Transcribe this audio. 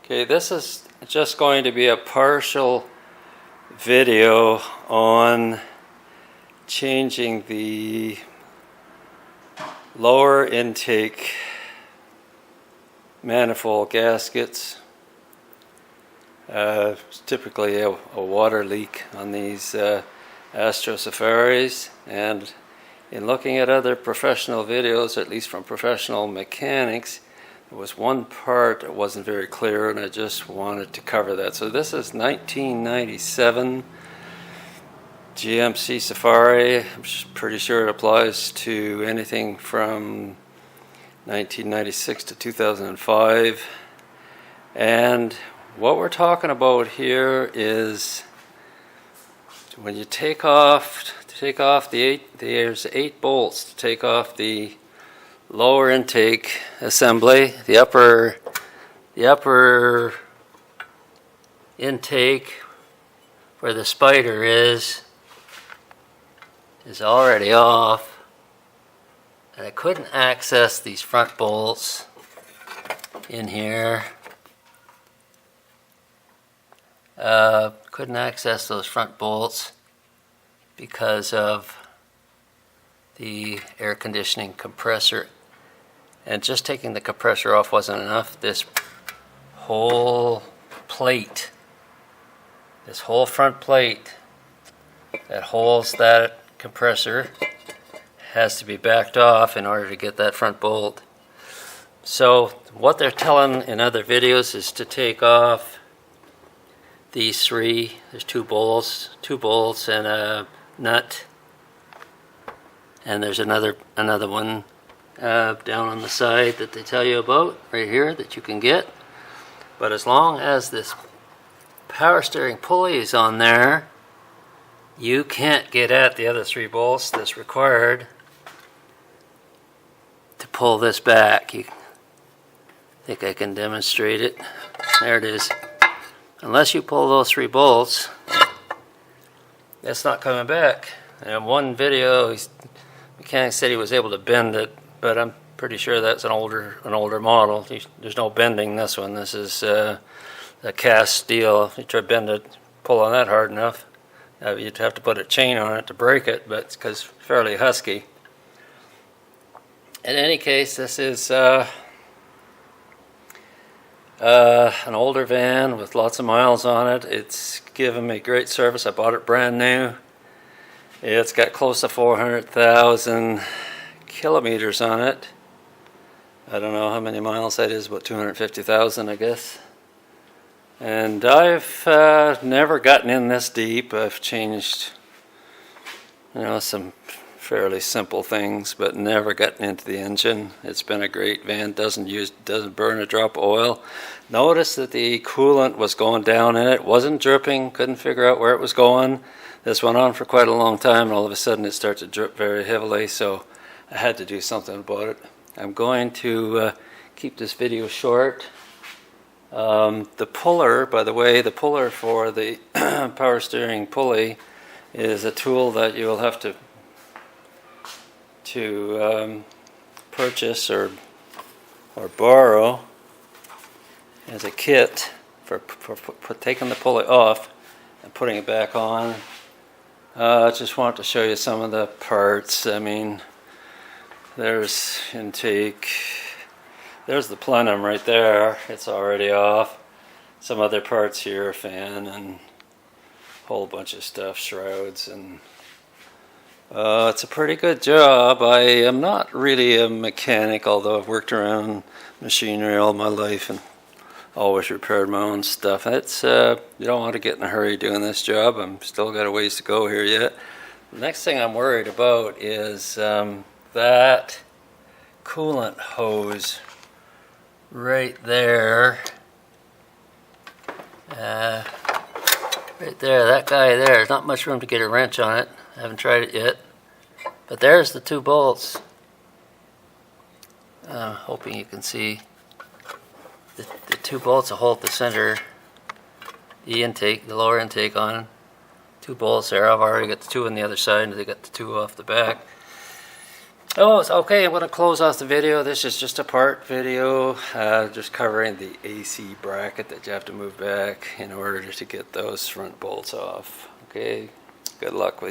Okay, this is just going to be a partial video on changing the lower intake manifold gaskets. It's typically a water leak on these Astro Safaris, and in looking at other professional videos, at least from professional mechanics, there was one part that wasn't very clear, and I just wanted to cover that. So this is 1997 GMC Safari. I'm pretty sure it applies to anything from 1996 to 2005. And what we're talking about here is when you take off there's 8 bolts to take off the lower intake assembly. The upper intake where the spider is already off, and I couldn't access these front bolts in here. Couldn't access those front bolts because of the air conditioning compressor, and just taking the compressor off wasn't enough. This whole plate, this whole front plate that holds that compressor has to be backed off in order to get that front bolt. So what they're telling in other videos is to take off these 3. There's 2 bolts and a nut, and there's another one down on the side that they tell you about right here that you can get. But as long as this power steering pulley is on there, you can't get at the other 3 bolts that's required to pull this back. I think I can demonstrate it. There it is. Unless you pull those 3 bolts, it's not coming back. And in one video, mechanic said he was able to bend it, but I'm pretty sure that's an older model. There's no bending this one. This is a cast steel. If you try to bend it, pull on that hard enough, you'd have to put a chain on it to break it, but it's because it's fairly husky. In any case, this is an older van with lots of miles on it. It's given me great service. I bought it brand new. It's got close to 400,000 kilometers on it. I don't know how many miles that is, about 250,000, I guess. And I've never gotten in this deep. I've changed, some fairly simple things, but never gotten into the engine. It's been a great van. Doesn't burn a drop of oil. Notice that the coolant was going down in it. Wasn't dripping. Couldn't figure out where it was going. This went on for quite a long time, and all of a sudden it started to drip very heavily, so I had to do something about it. I'm going to keep this video short. The puller, by the way, the puller for the power steering pulley is a tool that you'll have to purchase or borrow as a kit for taking the pulley off and putting it back on. I just want to show you some of the parts. I mean, there's intake. There's the plenum right there. It's already off. Some other parts here, fan and a whole bunch of stuff, shrouds, and it's a pretty good job. I am not really a mechanic, although I've worked around machinery all my life and always repaired my own stuff. It's you don't want to get in a hurry doing this job. I'm still got a ways to go here yet. The next thing I'm worried about is that coolant hose right there. Right there, that guy there. There's not much room to get a wrench on it. I haven't tried it yet. But there's the 2 bolts. Hoping you can see the 2 bolts that hold the center, the lower intake on. 2 bolts there. I've already got the 2 on the other side, and they got the 2 off the back. Oh, it's okay. I'm going to close off the video. This is just a part video, just covering the AC bracket that you have to move back in order to get those front bolts off. Okay, good luck with